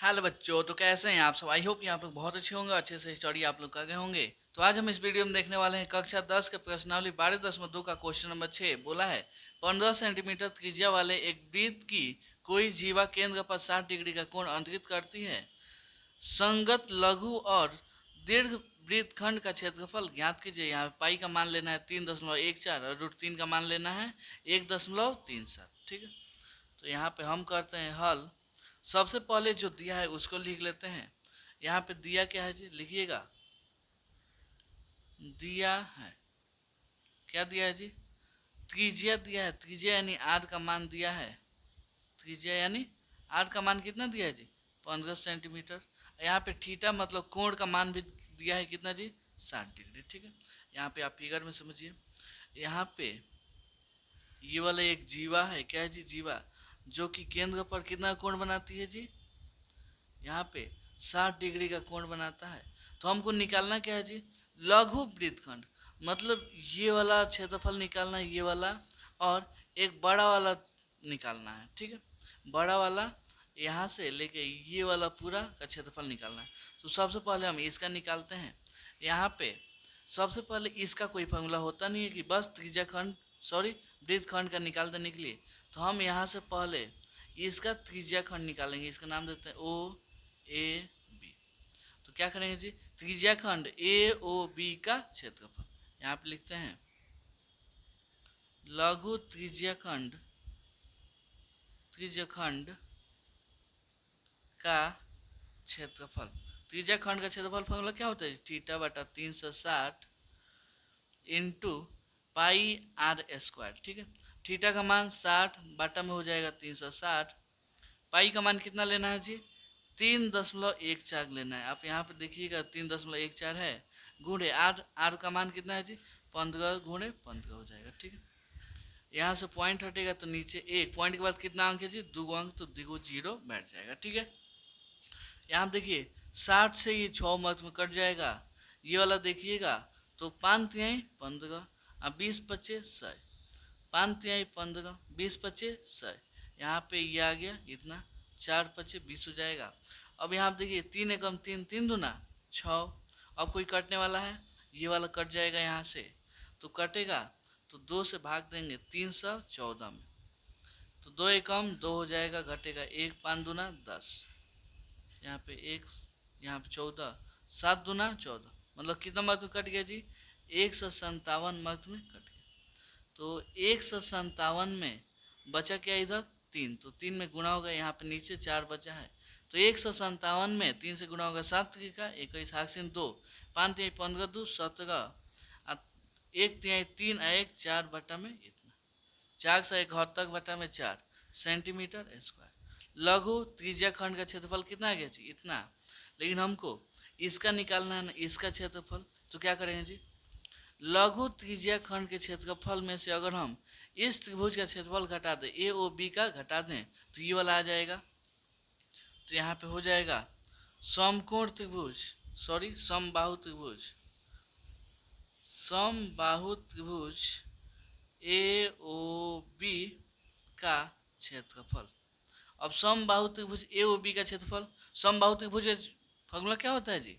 Hello बच्चों, तो कैसे हैं आप सब। आई होप कि आप लोग बहुत अच्छे होंगे, अच्छे से स्टडी आप लोग कर गए होंगे। तो आज हम इस वीडियो में देखने वाले हैं कक्षा 10 के प्रश्नावली 12.2 का क्वेश्चन नंबर 6। बोला है 15 सेंटीमीटर त्रिज्या वाले एक वृत्त की कोई जीवा केंद्र पर 60 डिग्री का कोण अंतरित करती है। संगत लघु और दीर्घ वृत्तखंड का क्षेत्रफल ज्ञात कीजिए। यहाँ पे पाई का मान लेना है 3.14 और √3 का मान लेना है 1.37। ठीक है, तो यहाँ पे हम करते हैं हल। सबसे पहले जो दिया है उसको लिख लेते हैं। यहाँ पे दिया क्या है जी, लिखिएगा। दिया है, क्या दिया है जी, त्रिज्या दिया है। त्रिज्या यानी आर का मान दिया है। त्रिज्या यानी आर का मान कितना दिया है जी, 15 सेंटीमीटर। यहाँ पे थीटा मतलब कोण का मान भी दिया है कितना जी, 60 डिग्री। ठीक है, यहाँ पे आप फिगर में समझिए। यहाँ पे ये वाला एक जीवा है, क्या है जी, जीवा, जो कि केंद्र पर कितना कोण बनाती है जी, यहाँ पे 60 डिग्री का कोण बनाता है। तो हमको निकालना क्या है जी, लघु वृत्तखंड, मतलब ये वाला क्षेत्रफल निकालना है, ये वाला, और एक बड़ा वाला निकालना है। ठीक है, बड़ा वाला यहाँ से लेके ये वाला पूरा का क्षेत्रफल निकालना है। तो सबसे पहले हम इसका निकालते हैं। यहाँ पे सबसे पहले इसका कोई फॉर्मूला होता नहीं है कि बस त्रिज्या खंड वृत्तखंड का निकाल देने के लिए। तो हम यहाँ से पहले इसका त्रिज्या खंड निकालेंगे। इसका नाम देते हैं ओ ए बी। तो क्या करेंगे जी, त्रिज्या खंड ए ओ बी का क्षेत्रफल यहाँ पे लिखते हैं। लघु त्रिज्या खंड का क्षेत्रफल। त्रिज्या खंड का क्षेत्रफल फॉर्मूला क्या होता है, थीटा बटा 360 इंटू पाई आर स्क्वायर। ठीक है, थीटा का मान 60 बाटा में हो जाएगा 360। पाई का मान कितना लेना है जी, 3.14 लेना है। आप यहाँ पे देखिएगा 3.14 है, गुणे आर, आर का मान कितना है जी, 15 गुणे 15 हो जाएगा। ठीक है, यहाँ से पॉइंट हटेगा तो नीचे एक पॉइंट के बाद कितना अंक है जी, 2 अंक, तो 2 जीरो बैठ जाएगा। ठीक है, यहाँ देखिए 60 से ये 6 मत में कट जाएगा। ये वाला देखिएगा तो 5 तिहाई 15, अब 20 25 100, 5 तिहाई 15, 20 25 100। यहाँ पे ये आ गया इतना, 4 25 20 हो जाएगा। अब यहाँ देखिए 3 एकम 3, 3 दूना 6। अब कोई कटने वाला है, ये वाला कट जाएगा यहाँ से, तो कटेगा तो 2 से भाग देंगे 314 में, तो 2 एकम 2 हो जाएगा, घटेगा 1, 5 दूना 10, यहाँ पे 1, यहाँ पे 14, 7 दूना 14, मतलब कितना मत में कट गया जी, 157 मत में कट गया। तो 157 में बचा क्या इधर 3, तो 3 में गुणा होगा, यहाँ पे नीचे 4 बचा है, तो 157 में 3 से गुणा होगा 7 का 21 हाक्सिन 2, 5 तिहाई 15 2 17, 1 तिहाई 3 1 4 बटा में इतना, 471 बटा में 4 सेंटीमीटर स्क्वायर। लघु त्रिज्या खंड का क्षेत्रफल कितना आ गया जी, इतना। लेकिन हमको इसका निकालना है ना, इसका क्षेत्रफल, तो क्या करेंगे जी, लघु त्रिज्या खंड के क्षेत्रफल में से अगर हम इस त्रिभुज का क्षेत्रफल घटा दें, ए ओ बी का घटा दें, तो ये वाला आ जाएगा। तो यहाँ पे हो जाएगा समकोण त्रिभुज, समबाहु त्रिभुज, समबाहु त्रिभुज ए ओ बी का क्षेत्रफल। अब समबाहु त्रिभुज ए ओ बी का क्षेत्रफल, समबाहु त्रिभुज का फॉर्मूला क्या होता है जी,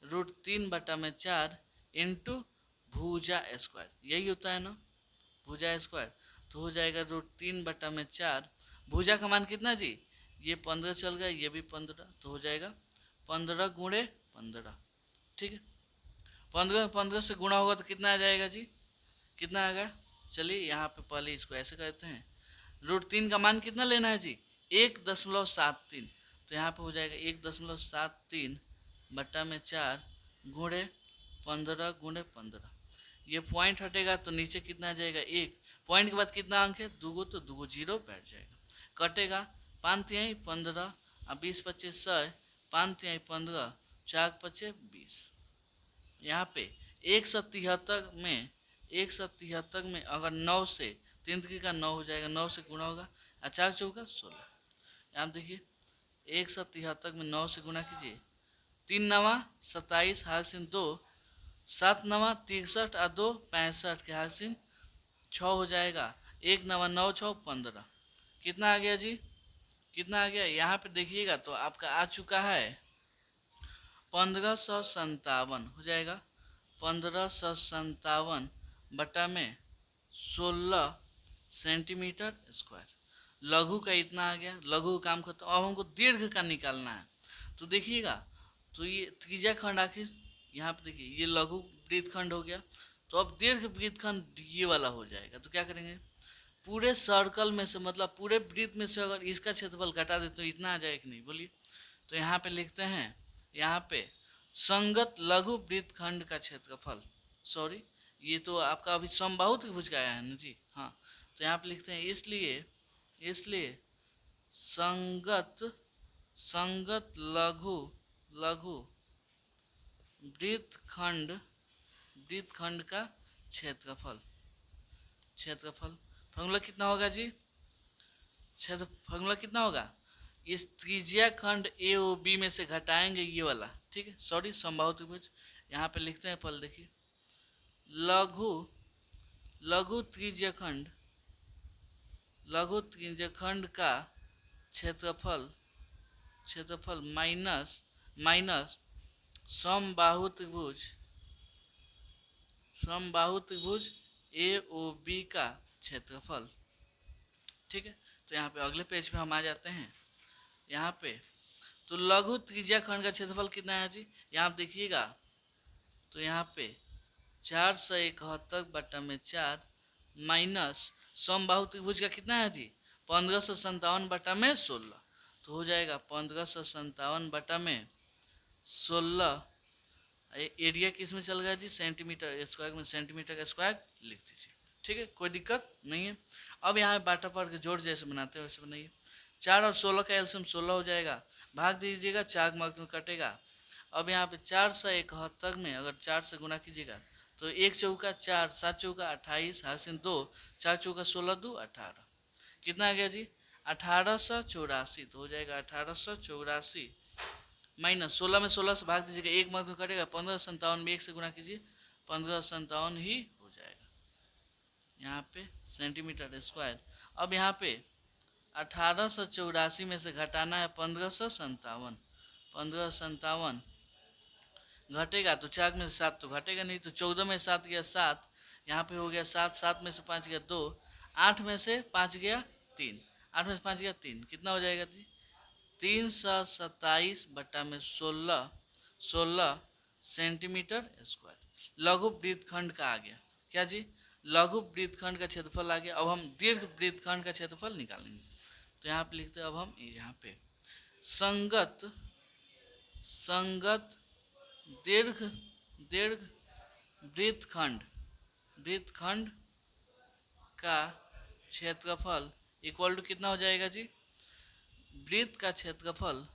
√3/4 इंटू भुजा स्क्वायर, यही होता है ना, भुजा स्क्वायर। तो हो जाएगा √3/4, भुजा का मान कितना जी, ये 15 चल गया, ये भी 15, तो हो जाएगा 15 गुणे 15। ठीक है, 15 में 15 से गुणा होगा तो कितना आ जाएगा जी, कितना आ गया, चलिए यहाँ पे पहले इसको ऐसे करते हैं। √3 का मान कितना लेना है जी, 1.73, तो यहाँ पे हो जाएगा 1.73 बट्टा में 4 गुणे 15 गुणे 15। ये पॉइंट हटेगा तो नीचे कितना आ जाएगा, 1, पॉइंट के बाद कितना अंक है, 2 तो 2 जीरो बैठ जाएगा, कटेगा 5 तिहाई 15 और 20 25 100, 5 तिहाई 15, 4 25 20। यहाँ पे 177 में अगर 9 से 3 का 9 हो जाएगा, 9 से गुणा होगा, 4 चौका 16। यहाँ देखिए 177 में 9 से गुणा कीजिए, 3 नवा 27 हासिन 2, 7 नवा 63 और 2 65 के हासिन 6 हो जाएगा, 1 नवा 9 6 15, कितना आ गया जी, कितना आ गया यहाँ पे देखिएगा तो आपका आ चुका है 1557 हो जाएगा। 1557 बटा में 16 सेंटीमीटर स्क्वायर। लघु का इतना आ गया, लघु काम खत्म। अब हमको दीर्घ का निकालना है। तो देखिएगा तो ये त्रिज्या खंड आखिर यहाँ पे देखिए ये लघु वृत्तखंड हो गया। तो अब दीर्घ वृत्तखंड ये वाला हो जाएगा। तो क्या करेंगे, पूरे सर्कल में से मतलब पूरे वृत्त में से अगर इसका क्षेत्रफल घटा दे तो इतना आ जाएगा कि नहीं, बोलिए। तो यहाँ पे लिखते हैं, यहाँ पे संगत लघु वृत्तखंड का क्षेत्रफल, सॉरी ये तो आपका अभी समबाहु त्रिभुज का आया है ना जी, हाँ। तो यहाँ पे लिखते हैं इसलिए संगत संगत लघु लघु वृत्तखंड का क्षेत्रफल फॉर्मूला कितना होगा जी, क्षेत्र फॉर्मूला कितना होगा, इस त्रिज्या खंड ए ओ बी में से घटाएंगे ये वाला, ठीक है, सॉरी समबाहु त्रिभुज। यहाँ पे लिखते हैं पहले देखिए लघु लघु त्रिज्यखंड का क्षेत्रफल माइनस समबाहु त्रिभुज ए ओ बी का क्षेत्रफल, ठीक है। तो यहाँ पे अगले पेज पे हम आ जाते हैं। यहाँ पे तो लघु त्रिज्या खंड का क्षेत्रफल कितना है जी, यहाँ देखिएगा तो यहाँ पे 471 बटा में 4 माइनस समबाहु त्रिभुज का कितना है जी 1557 बटा में 16। तो हो जाएगा 1557 बटा में 16। एरिया किस में चल गया जी, सेंटीमीटर स्क्वायर में, सेंटीमीटर का स्क्वायर लिख दीजिए, ठीक है, कोई दिक्कत नहीं है। अब यहाँ बाटा पर के जोड़ जैसे बनाते हैं वैसे बनाइए। 4 और 16 का एलसीएम 16 हो जाएगा, भाग दीजिएगा, 4 मर्द में कटेगा। अब यहाँ पे 471 में अगर 4 से गुना कीजिएगा तो 1 चौका 4, 7 चौका 28, हासिल 2, 4 चौका 16, 2 18, कितना आ गया जी 1884। तो हो जाएगा 1884 माइनस 16 में 16 से भाग दीजिएगा, 1 मर्द में कटेगा, 1557 में 1 से गुना कीजिए, 1557 ही हो जाएगा यहाँ पे सेंटीमीटर स्क्वायर। अब यहाँ पे 1884 में से घटाना है 1557 घटेगा तो 4 में से 7 तो घटेगा नहीं, तो 14 में 7 गया 7, यहाँ पे हो गया 7, 7 में से 5 गया 2, 8 में से 5 गया 3, 8 में से 5 गया 3, कितना हो जाएगा जी 327 बटा में 16 सेंटीमीटर स्क्वायर। लघु वृत्तखंड का आ गया क्या जी, लघु वृत्तखंड का क्षेत्रफल आ गया। अब हम दीर्घ वृत्तखंड का क्षेत्रफल निकालेंगे। तो यहाँ पे लिखते हैं, अब हम यहाँ पे संगत दीर्घ वृत्तखंड का क्षेत्रफल इक्वल टू कितना हो जाएगा जी, वृत्त का क्षेत्रफल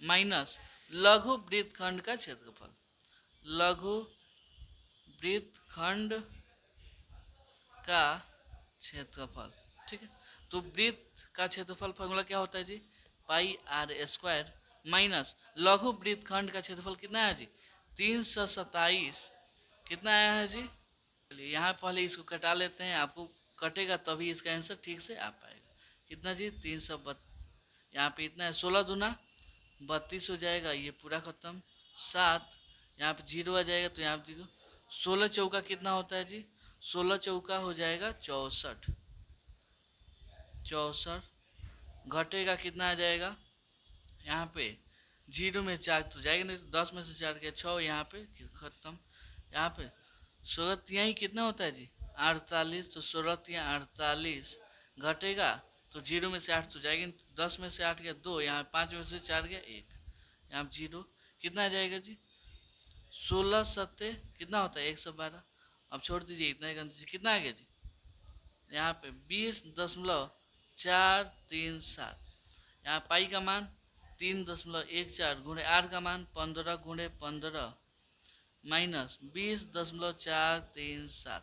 माइनस लघु वृत्तखंड का क्षेत्रफल, लघु वृत्तखंड का क्षेत्रफल, ठीक है। तो वृत्त का क्षेत्रफल फॉर्मूला क्या होता है जी, पाई आर स्क्वायर माइनस लघु वृत्तखंड का क्षेत्रफल कितना है जी 327, कितना आया है जी। यहाँ पहले इसको कटा लेते हैं, आपको कटेगा तभी इसका आंसर ठीक से आ पाएगा। कितना जी 332, यहाँ पे इतना है 16 दूना 32 हो जाएगा, ये पूरा खत्म 7, यहाँ पे 0 आ जाएगा। तो यहाँ पे देखो 16 चौका कितना होता है जी, 16 चौका हो जाएगा 64, घटेगा कितना आ जाएगा, यहाँ पे 0 में 4 तो जाएगा नहीं, 10 में से 4 गया 6, यहाँ पे खत्म। यहाँ पे 16 यहीं कितना होता है जी 48, तो 16 48, घटेगा तो 0 में से 8 तो जाएगी, 10 में से 8 गया 2, यहाँ 5 में से 4 गया 1, यहाँ 0, कितना आ जाएगा जी 16 सत्ते कितना होता है 112। अब छोड़ दीजिए, इतना ही कर दीजिए, कितना आ गया जी यहाँ पे 20.437, यहाँ पाई का मान 3.14 गुणे आर का मान 15 गुणे 15 माइनस 20.437,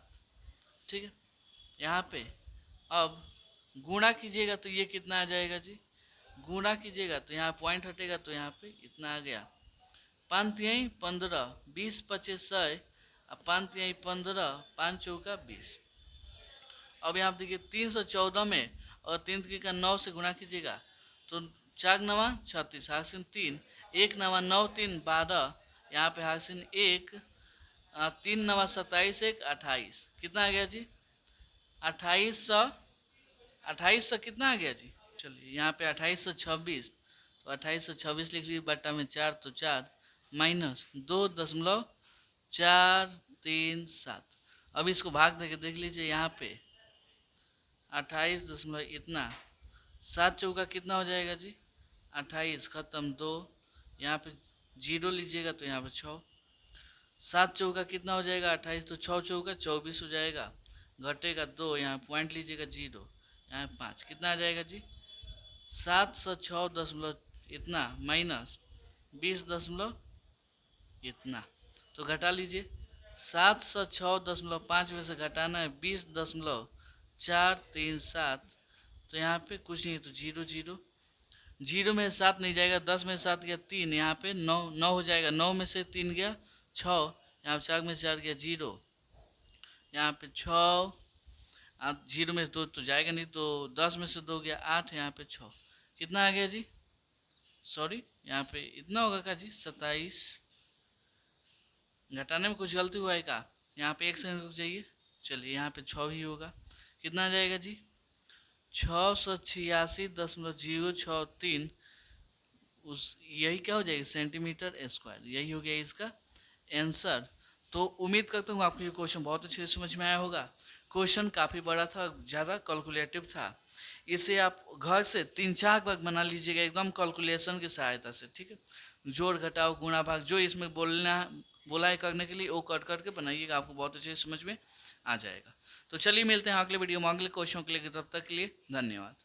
ठीक है। यहाँ पे अब गुणा कीजिएगा तो ये कितना आ जाएगा जी, गुणा कीजिएगा तो यहाँ पॉइंट हटेगा तो यहाँ पे इतना आ गया, 5 यहीं 15, 20 25 100, अब 5 यहीं 15, 5 चौका 20, अब यहाँ पे देखिए 314 में और 3 का 9 से गुणा कीजिएगा तो 4 9 36 हासिन 3, 1 9 9 3 12, यहाँ पे हासिन 1, 3 9 27, 1 28, कितना आ गया जी? 2800। 2800 कितना आ गया जी? चलिए यहाँ पे 2826, तो 2826 लिख लीजिए, बट्टा में 4 तो 4 माइनस 2.437। अब इसको भाग देके देख लीजिए, यहाँ पे 28 दशमलव इतना, 7 चौका कितना हो जाएगा जी? 28 खत्म 2, यहाँ पे जीरो लीजिएगा तो यहाँ पे 6, 7 चौका कितना हो जाएगा? 28, तो 6 चौका 24 हो जाएगा, घटेगा 2, यहाँ पॉइंट लीजिएगा 0, यहाँ 5, कितना आ जाएगा जी? 706 दशमलव इतना माइनस 20 दशमलव इतना, तो घटा लीजिए। 706.5 में से घटाना है 20.437, तो यहाँ पे कुछ नहीं, तो 0 0, 0 में 7 नहीं जाएगा, 10 में 7 गया 3, यहाँ पे 9 9 हो जाएगा, 9 में से 3 गया 6, यहाँ पे 4 में से 4 गया 0, यहाँ पे 6, 0 में से 2 तो जाएगा नहीं, तो 10 में से 2 गया 8, यहाँ पे 6, कितना आ गया जी? सॉरी, यहाँ पे इतना होगा क्या जी? 27। घटाने में कुछ गलती हुआ है क्या? यहाँ पे 1 सेकंड रुक जाइए। चलिए यहाँ पे 6 ही होगा, कितना आ जाएगा जी? 686.063, उस यही क्या हो जाएगी? सेंटीमीटर स्क्वायर, यही हो गया इसका आंसर। तो उम्मीद करता हूँ आपको ये क्वेश्चन बहुत अच्छे से समझ में आया होगा। क्वेश्चन काफ़ी बड़ा था, ज़्यादा कैलकुलेटिव था, इसे आप घर से 3 4 बार बना लीजिएगा एकदम कैलकुलेशन की सहायता से, ठीक है? जोड़ घटाव गुणा भाग जो इसमें बोला है करने के लिए, वो कट करके बनाइएगा, आपको बहुत अच्छे से समझ में आ जाएगा। तो चलिए मिलते हैं अगले वीडियो में अगले क्वेश्चन के लिए, तब तक के लिए धन्यवाद।